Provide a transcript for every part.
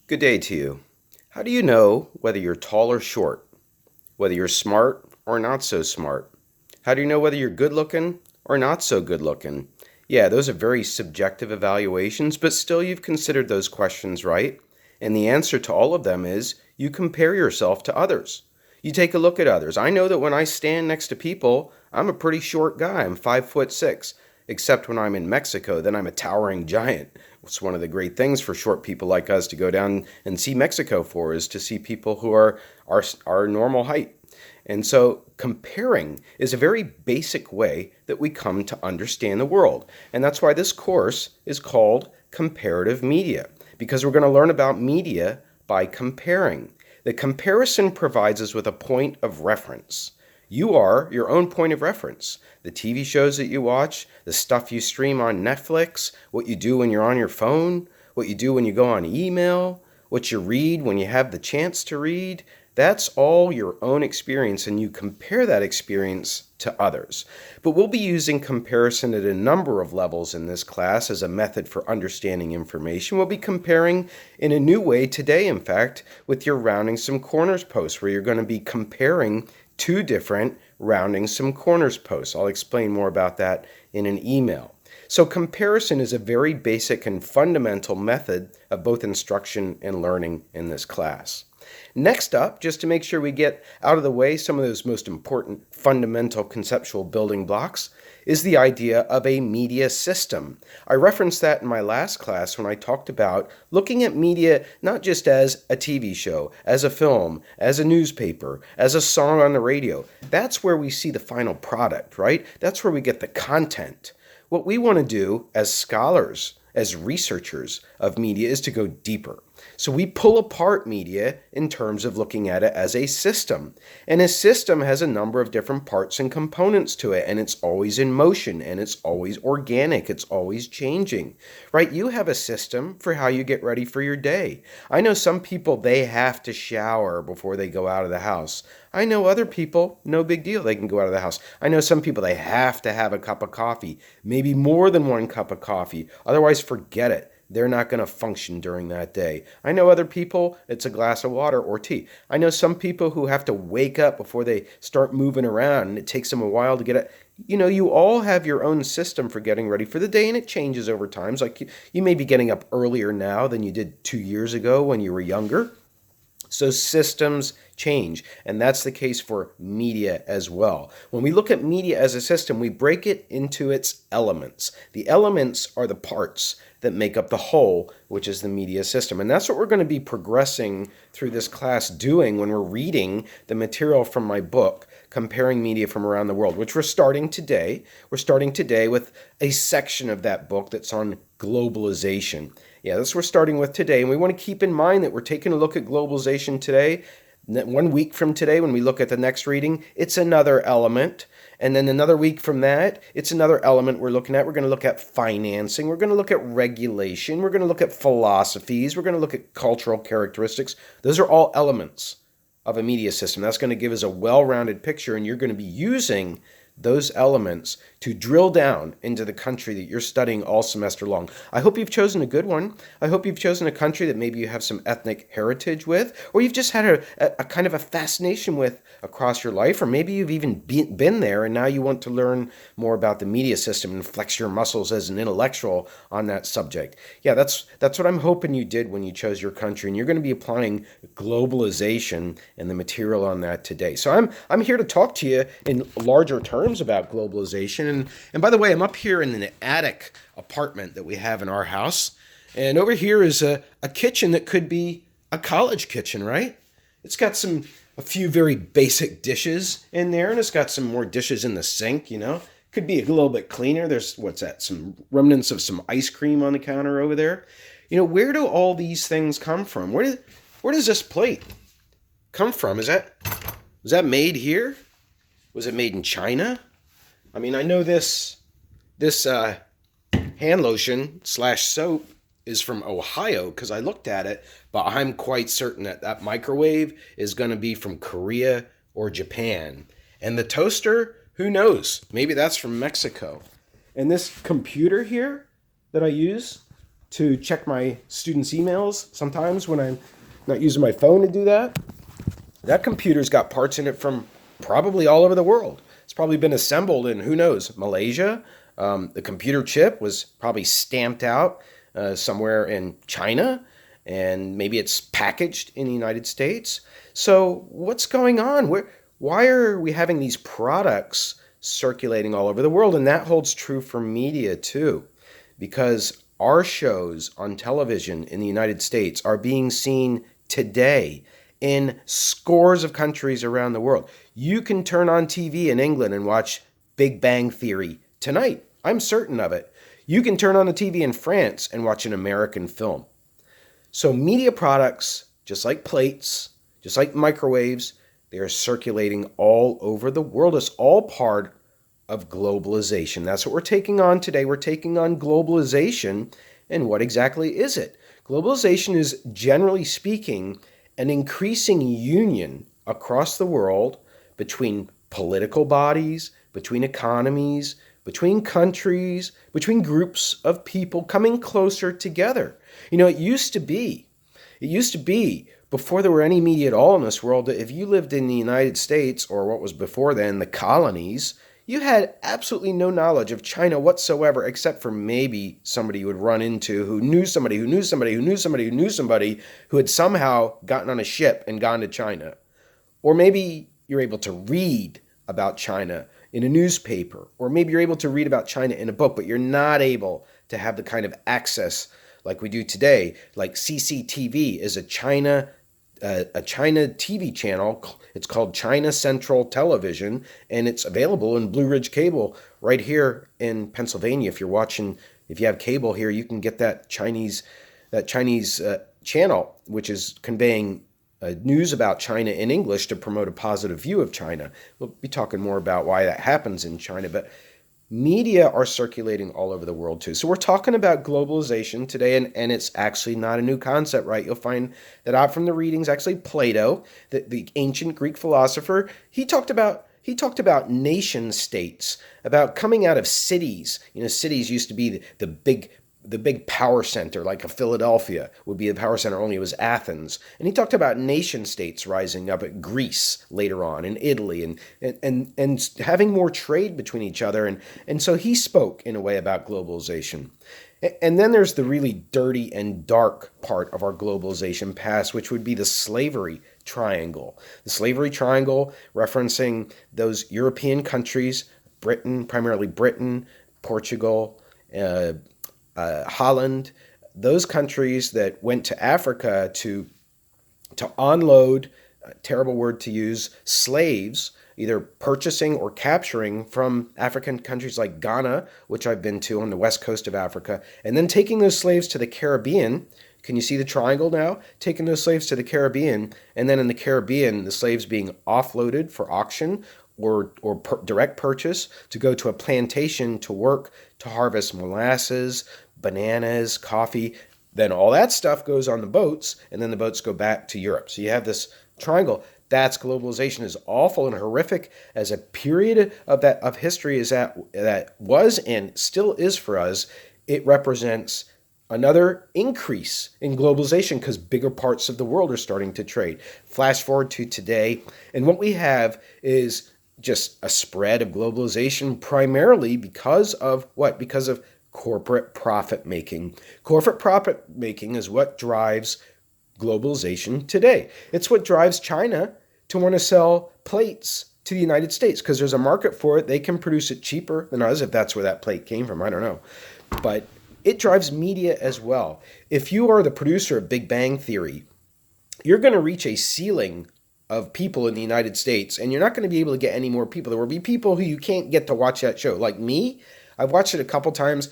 Good day to you. How do you know whether you're tall or short? Whether you're smart or not so smart? How do you know whether you're good looking or not so good looking? Yeah, those are very subjective evaluations, but still you've considered those questions, right? And the answer to all of them is you compare yourself to others. You take a look at others. I know that when I stand next to people, I'm a pretty short guy. I'm 5'6", except when I'm in Mexico, then I'm a towering giant. It's one of the great things for short people like us to go down and see Mexico for is to see people who are our normal height. And so comparing is a very basic way that we come to understand the world. And that's why this course is called Comparative Media, because we're going to learn about media by comparing. The comparison provides us with a point of reference. You are your own point of reference. The TV shows that you watch, the stuff you stream on Netflix, what you do when you're on your phone, what you do when you go on email, what you read when you have the chance to read, that's all your own experience, and you compare that experience to others. But we'll be using comparison at a number of levels in this class as a method for understanding information. We'll be comparing in a new way today, in fact, with your Rounding Some Corners post, where you're going to be comparing two different Rounding Some Corners posts. I'll explain more about that in an email. So comparison is a very basic and fundamental method of both instruction and learning in this class. Next up, just to make sure we get out of the way some of those most important fundamental conceptual building blocks, is the idea of a media system. I referenced that in my last class when I talked about looking at media not just as a TV show, as a film, as a newspaper, as a song on the radio. That's where we see the final product, right? That's where we get the content. What we want to do as scholars, as researchers of media, is to go deeper. So we pull apart media in terms of looking at it as a system. And a system has a number of different parts and components to it, and it's always in motion, and it's always organic, it's always changing, right? You have a system for how you get ready for your day. I know some people, they have to shower before they go out of the house. I know other people, no big deal, they can go out of the house. I know some people, they have to have a cup of coffee, maybe more than one cup of coffee, otherwise forget it. They're not going to function during that day. I know other people, it's a glass of water or tea. I know some people who have to wake up before they start moving around, and it takes them a while to get it. You all have your own system for getting ready for the day, and it changes over time. Like you may be getting up earlier now than you did 2 years ago when you were younger. So systems change, and that's the case for media as well. When we look at media as a system, we break it into its elements. The elements are the parts that make up the whole, which is the media system. And that's what we're going to be progressing through this class doing when we're reading the material from my book, Comparing Media from Around the World, which we're starting today. We're starting today with a section of that book that's on globalization. Yeah, that's what we're starting with today. And we want to keep in mind that we're taking a look at globalization today. 1 week from today, when we look at the next reading, it's another element. And then another week from that, it's another element we're looking at. We're going to look at financing. We're going to look at regulation. We're going to look at philosophies. We're going to look at cultural characteristics. Those are all elements of a media system. That's going to give us a well-rounded picture, and you're going to be using those elements to drill down into the country that you're studying all semester long. I hope you've chosen a good one. I hope you've chosen a country that maybe you have some ethnic heritage with, or you've just had a kind of a fascination with across your life, or maybe you've even been there and now you want to learn more about the media system and flex your muscles as an intellectual on that subject. Yeah, that's what I'm hoping you did when you chose your country, and you're going to be applying globalization and the material on that today. So I'm here to talk to you in larger terms about globalization. And by the way, I'm up here in an attic apartment that we have in our house. And over here is a kitchen that could be a college kitchen, right? It's got a few very basic dishes in there, and it's got some more dishes in the sink, Could be a little bit cleaner. There's, what's that, some remnants of some ice cream on the counter over there. Where do all these things come from? Where does this plate come from? Was that made here? Was it made in China? I mean, I know this hand lotion / soap is from Ohio because I looked at it, but I'm quite certain that microwave is going to be from Korea or Japan. And the toaster, who knows? Maybe that's from Mexico. And this computer here that I use to check my students' emails sometimes when I'm not using my phone to do that. That computer's got parts in it from probably all over the world. It's probably been assembled in, who knows, Malaysia. The computer chip was probably stamped out somewhere in China, and maybe it's packaged in the United States. So what's going on? Why are we having these products circulating all over the world? And that holds true for media too, because our shows on television in the United States are being seen today in scores of countries around the world. You can turn on TV in England and watch Big Bang Theory tonight. I'm certain of it. You can turn on the TV in France and watch an American film. So media products, just like plates, just like microwaves, they are circulating all over the world. It's all part of globalization. That's what we're taking on today. We're taking on globalization. And what exactly is it? Globalization is, generally speaking, an increasing union across the world between political bodies, between economies, between countries, between groups of people coming closer together. You know, it used to be before there were any media at all in this world, that if you lived in the United States, or what was before then, the colonies, you had absolutely no knowledge of China whatsoever, except for maybe somebody you would run into who knew somebody who knew somebody who knew somebody who knew somebody who had somehow gotten on a ship and gone to China. Or maybe you're able to read about China in a newspaper, or maybe you're able to read about China in a book, but you're not able to have the kind of access like we do today. Like CCTV is a China TV channel. It's called China Central Television, and it's available in Blue Ridge Cable right here in Pennsylvania. If you have cable here, you can get that Chinese channel, which is conveying news about China in English to promote a positive view of China. We'll be talking more about why that happens in China, but media are circulating all over the world too. So we're talking about globalization today, and it's actually not a new concept, right? You'll find that out from the readings, actually Plato, the ancient Greek philosopher, he talked about nation states, about coming out of cities. You know, cities used to be the big power center, like a Philadelphia would be the power center, only it was Athens. And he talked about nation states rising up at Greece later on, and Italy, and having more trade between each other. And so he spoke in a way about globalization. And then there's the really dirty and dark part of our globalization past, which would be the slavery triangle. The slavery triangle referencing those European countries, primarily Britain, Portugal, Holland, those countries that went to Africa to unload, terrible word to use, slaves, either purchasing or capturing from African countries like Ghana, which I've been to on the west coast of Africa, and then taking those slaves to the Caribbean. Can you see the triangle now? Taking those slaves to the Caribbean, and then in the Caribbean, the slaves being offloaded for auction or direct purchase to go to a plantation to work to harvest molasses, bananas, coffee. Then all that stuff goes on the boats, and then the boats go back to Europe. So you have this triangle. That's globalization. As awful and horrific as a period of history is that was and still is for us. It represents another increase in globalization because bigger parts of the world are starting to trade. Flash forward to today, and what we have is just a spread of globalization, primarily because of what? Because of corporate profit making. Corporate profit making is what drives globalization today. It's what drives China to want to sell plates to the United States because there's a market for it. They can produce it cheaper than us, if that's where that plate came from. I don't know. But it drives media as well. If you are the producer of Big Bang Theory, you're going to reach a ceiling of people in the United States, and you're not going to be able to get any more people. There will be people who you can't get to watch that show. Like me, I've watched it a couple times.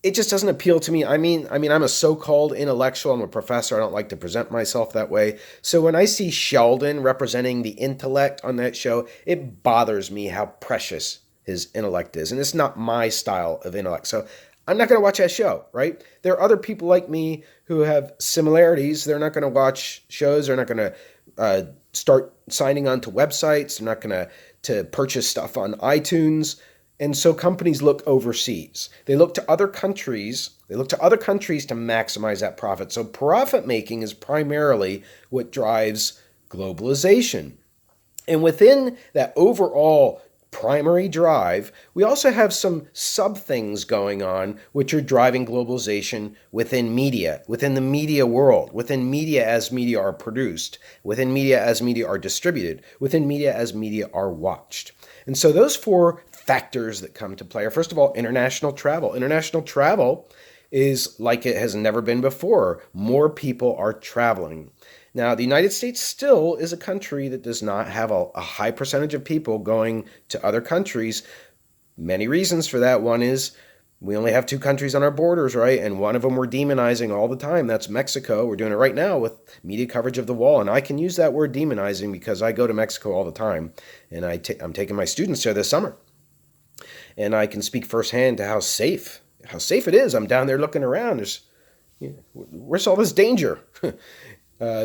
It just doesn't appeal to me. I mean, I'm a so-called intellectual. I'm a professor. I don't like to present myself that way. So when I see Sheldon representing the intellect on that show, it bothers me how precious his intellect is. And it's not my style of intellect. So I'm not going to watch that show, right? There are other people like me who have similarities. They're not going to watch shows. They're not going to start signing on to websites. They're not going to purchase stuff on iTunes. And so companies look overseas. They look to other countries. They look to other countries to maximize that profit. So profit making is primarily what drives globalization. And within that overall primary drive, we also have some sub things going on which are driving globalization within media, within the media world, within media as media are produced, within media as media are distributed, within media as media are watched. And so those four factors that come to play are, first of all, international travel. International travel is like it has never been before. More people are traveling. Now, the United States still is a country that does not have a high percentage of people going to other countries. Many reasons for that. One is we only have two countries on our borders, right? And one of them we're demonizing all the time. That's Mexico. We're doing it right now with media coverage of the wall. And I can use that word demonizing because I go to Mexico all the time. And I'm taking my students there this summer. And I can speak firsthand to how safe it is. I'm down there looking around. Where's all this danger?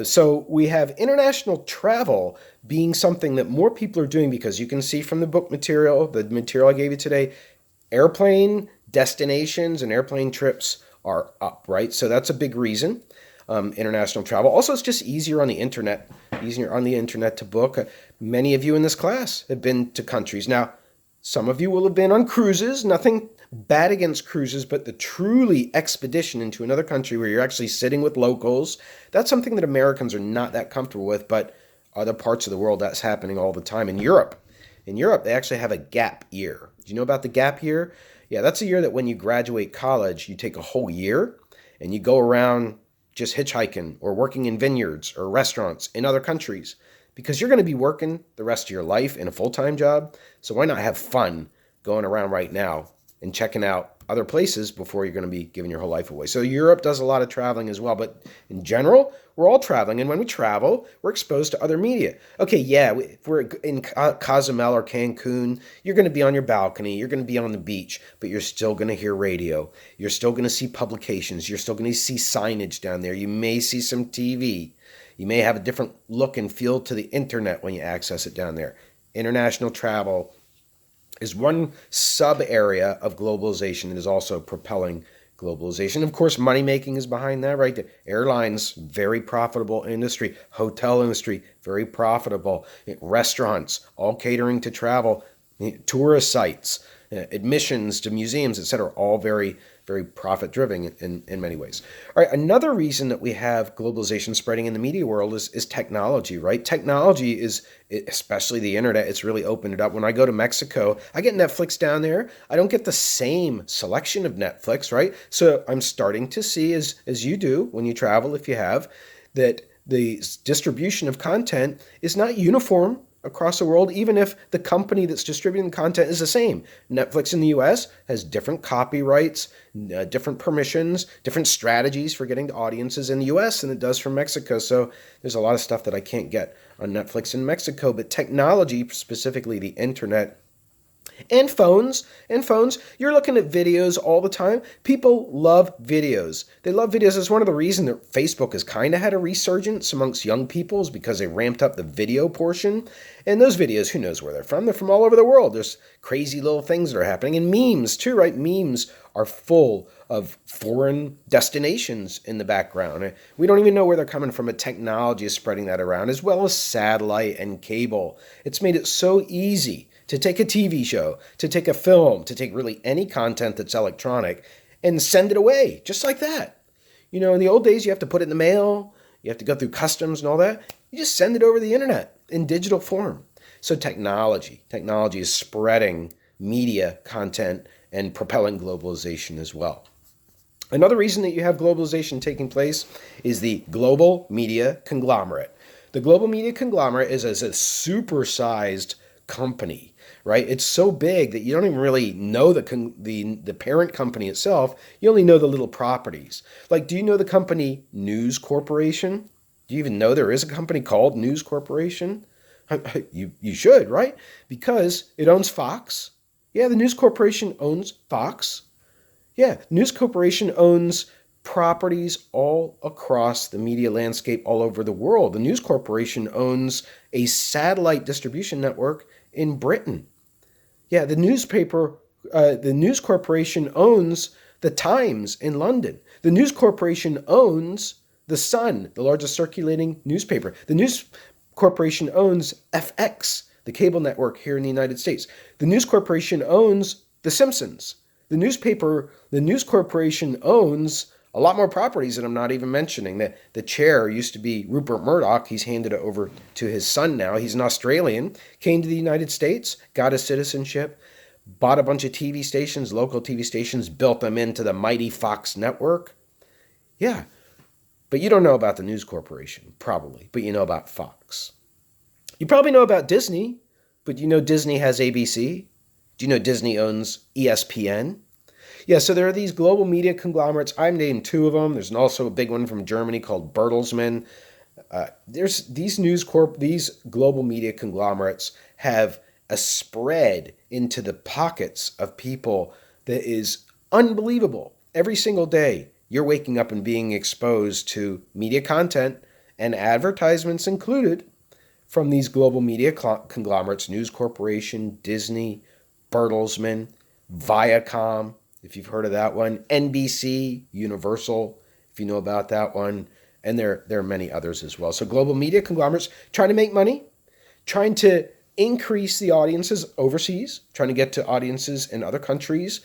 So we have international travel being something that more people are doing because you can see from the book material, the material I gave you today, airplane destinations and airplane trips are up, right? So that's a big reason. International travel. Also, it's just easier on the internet to book. Many of you in this class have been to countries. Now, some of you will have been on cruises. Nothing bad against cruises, but the truly expedition into another country where you're actually sitting with locals, that's something that Americans are not that comfortable with, but other parts of the world, that's happening all the time. In Europe, they actually have a gap year. Do you know about the gap year? Yeah, that's a year that when you graduate college, you take a whole year and you go around just hitchhiking or working in vineyards or restaurants in other countries because you're going to be working the rest of your life in a full-time job. So why not have fun going around right now and checking out other places before you're going to be giving your whole life away. So Europe does a lot of traveling as well, but in general, we're all traveling. And when we travel, we're exposed to other media. Okay, yeah, if we're in Cozumel or Cancun, you're going to be on your balcony, you're going to be on the beach, but you're still going to hear radio. You're still going to see publications. You're still going to see signage down there. You may see some TV. You may have a different look and feel to the internet when you access it down there. International travel is one sub-area of globalization that is also propelling globalization. Of course, money making is behind that, right? The airlines, very profitable industry. Hotel industry, very profitable. Restaurants, all catering to travel. Tourist sites, admissions to museums, etc., all very, very profit-driven in many ways. All right, another reason that we have globalization spreading in the media world is technology, right? Technology is, especially the internet, it's really opened it up. When I go to Mexico, I get Netflix down there. I don't get the same selection of Netflix, right? So I'm starting to see, as you do when you travel, if you have, that the distribution of content is not uniform across the world, even if the company that's distributing the content is the same. Netflix in the US has different copyrights, different permissions, different strategies for getting to audiences in the US than it does from Mexico. So there's a lot of stuff that I can't get on Netflix in Mexico. But technology, specifically the internet, and phones, you're looking at videos all the time. People love videos. They love videos. It's one of the reasons that Facebook has kind of had a resurgence amongst young people is because they ramped up the video portion. And those videos, who knows where they're from? They're from all over the world. There's crazy little things that are happening. And memes too, right? Memes are full of foreign destinations in the background. We don't even know where they're coming from, but technology is spreading that around, as well as satellite and cable. It's made it so easy to take a TV show, to take a film, to take really any content that's electronic and send it away, just like that. You know, in the old days, you have to put it in the mail, you have to go through customs and all that. You just send it over the internet in digital form. So technology is spreading media content and propelling globalization as well. Another reason that you have globalization taking place is the global media conglomerate. The global media conglomerate is as a supersized company, right? It's so big that you don't even really know the parent company itself. You only know the little properties. Like, do you know the company News Corporation? Do you even know there is a company called News Corporation? You should, right? Because it owns Fox. Yeah, the News Corporation owns Fox. Yeah, News Corporation owns properties all across the media landscape all over the world. The News Corporation owns a satellite distribution network in Britain. Yeah, the News Corporation owns the Times in London. The News Corporation owns the Sun, the largest circulating newspaper. The News Corporation owns FX, the cable network here in the United States. The News Corporation owns The Simpsons. The News Corporation owns a lot more properties that I'm not even mentioning. The chair used to be Rupert Murdoch. He's handed it over to his son now. He's an Australian, came to the United States, got his citizenship, bought a bunch of TV stations, local TV stations, built them into the mighty Fox network. Yeah, but you don't know about the News Corporation, probably, but you know about Fox. You probably know about Disney, but you know Disney has ABC? Do you know Disney owns ESPN? Yeah, so there are these global media conglomerates. I've named two of them. There's also a big one from Germany called Bertelsmann. There's these global media conglomerates have a spread into the pockets of people that is unbelievable. Every single day, you're waking up and being exposed to media content and advertisements included from these global media conglomerates, News Corporation, Disney, Bertelsmann, Viacom, if you've heard of that one, NBC, Universal, if you know about that one, and there are many others as well. So global media conglomerates trying to make money, trying to increase the audiences overseas, trying to get to audiences in other countries,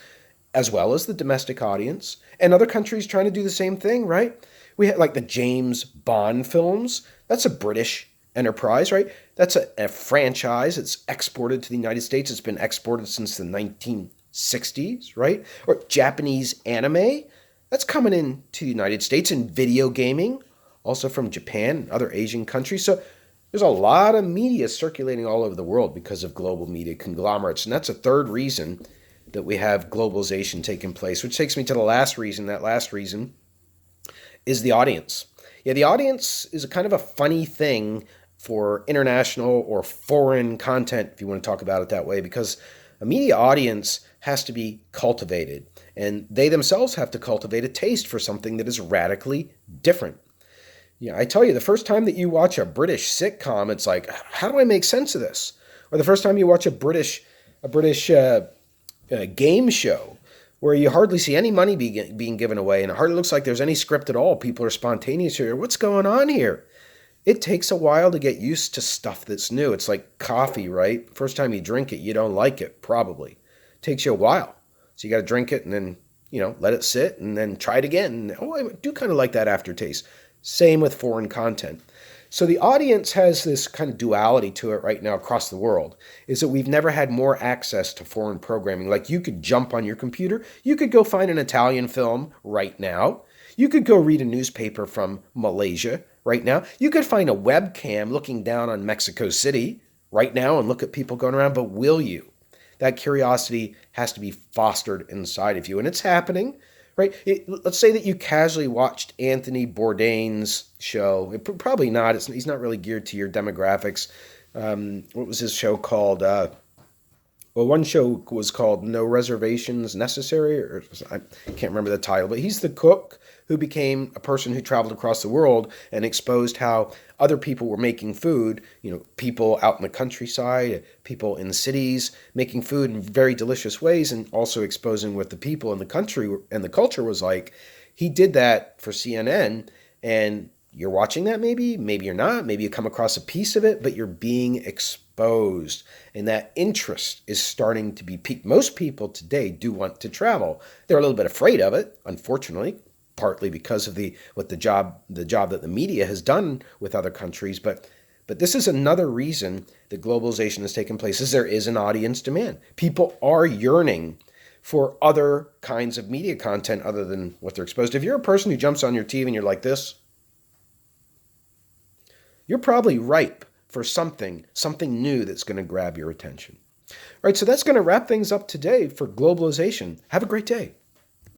as well as the domestic audience, and other countries trying to do the same thing, right? We had like the James Bond films. That's a British enterprise, right? That's a franchise. It's exported to the United States. It's been exported since the 1960s, right? Or Japanese anime. That's coming into the United States, and video gaming, also from Japan and other Asian countries. So there's a lot of media circulating all over the world because of global media conglomerates. And that's a third reason that we have globalization taking place, which takes me to the last reason. That last reason is the audience. Yeah, the audience is a kind of a funny thing for international or foreign content, if you want to talk about it that way, because a media audience has to be cultivated, and they themselves have to cultivate a taste for something that is radically different. Yeah, I tell you, the first time that you watch a British sitcom, it's like, how do I make sense of this? Or the first time you watch a British game show where you hardly see any money being given away, and it hardly looks like there's any script at all. People are spontaneous here. What's going on here? It takes a while to get used to stuff that's new. It's like coffee, right? First time you drink it, you don't like it, probably. It takes you a while. So you got to drink it and then, let it sit and then try it again. And, I do kind of like that aftertaste. Same with foreign content. So the audience has this kind of duality to it right now across the world, is that we've never had more access to foreign programming. Like you could jump on your computer, you could go find an Italian film right now. You could go read a newspaper from Malaysia right now. You could find a webcam looking down on Mexico City right now and look at people going around, but will you? That curiosity has to be fostered inside of you, and it's happening. Right? Let's say that you casually watched Anthony Bourdain's show. Probably not. He's not really geared to your demographics. What was his show called? One show was called No Reservations Necessary, or I can't remember the title, but he's the cook who became a person who traveled across the world and exposed how other people were making food, people out in the countryside, people in cities, making food in very delicious ways, and also exposing what the people in the country and the culture was like. He did that for CNN, and you're watching that maybe you're not, maybe you come across a piece of it, but you're being exposed, and that interest is starting to be piqued. Most people today do want to travel. They're a little bit afraid of it, unfortunately, partly because of the job that the media has done with other countries, but this is another reason that globalization has taken place, is there is an audience demand. People are yearning for other kinds of media content other than what they're exposed to. If you're a person who jumps on your TV and you're like this, you're probably ripe for something new that's going to grab your attention. All right, so that's going to wrap things up today for globalization. Have a great day.